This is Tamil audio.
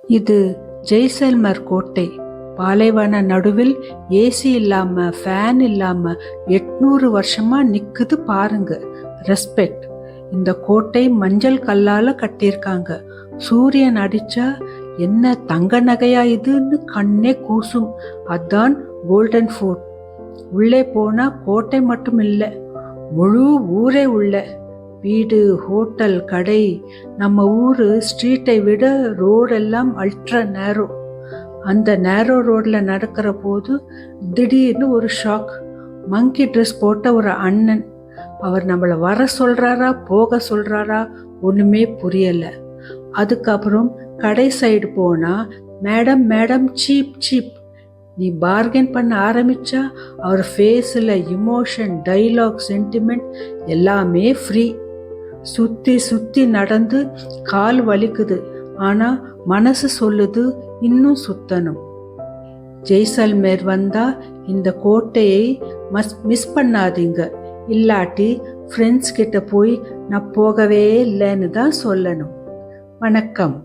இது ஜெய்சல்மர் கோட்டை. பாலைவன நடுவில் ஏசி இல்லாம ஃபேன் இல்லாம 800 வருஷமா நிக்குது பாருங்க. ரெஸ்பெக்ட். இந்த கோட்டை மஞ்சள் கல்லால கட்டியிருக்காங்க. சூரியன் அடிச்சா என்ன தங்க நகையா இதுன்னு கண்ணே கூசும். அதான் கோல்டன் ஃபோர்ட். உள்ளே போனா கோட்டை மட்டும் இல்லை, முழு ஊரே உள்ள. வீடு, ஹோட்டல், கடை. நம்ம ஊரு ஸ்ட்ரீட்டை விட ரோடெல்லாம் அல்ட்ரா நேரோ. அந்த நேரோ ரோட்ல நடக்கிற போது திடீர்னு ஒரு ஷாக். மங்கி ட்ரெஸ் போட்ட ஒரு அண்ணன். அவர் நம்மளை வர சொல்றாரா போக சொல்றாரா ஒண்ணுமே புரியல. அதுக்கப்புறம் கடை சைடு போனா, மேடம் மேடம் சீப் சீப். நீ பார்கென் பண்ண ஆரம்பிச்சா அவர் ஃபேஸில் இமோஷன், டைலாக், சென்டிமெண்ட் எல்லாமே ஃப்ரீ. சுத்தி சுத்தி நடந்து கால் வலிக்குது, ஆனா மனசு சொல்லுது இன்னும் சுத்தணும். ஜெய்சல்மேர் வந்தா இந்த கோட்டையை மிஸ் பண்ணாதீங்க. இல்லாட்டி ஃப்ரெண்ட்ஸ் கிட்ட போய் நான் போகவே இல்லைன்னு தான் சொல்லணும். வணக்கம்.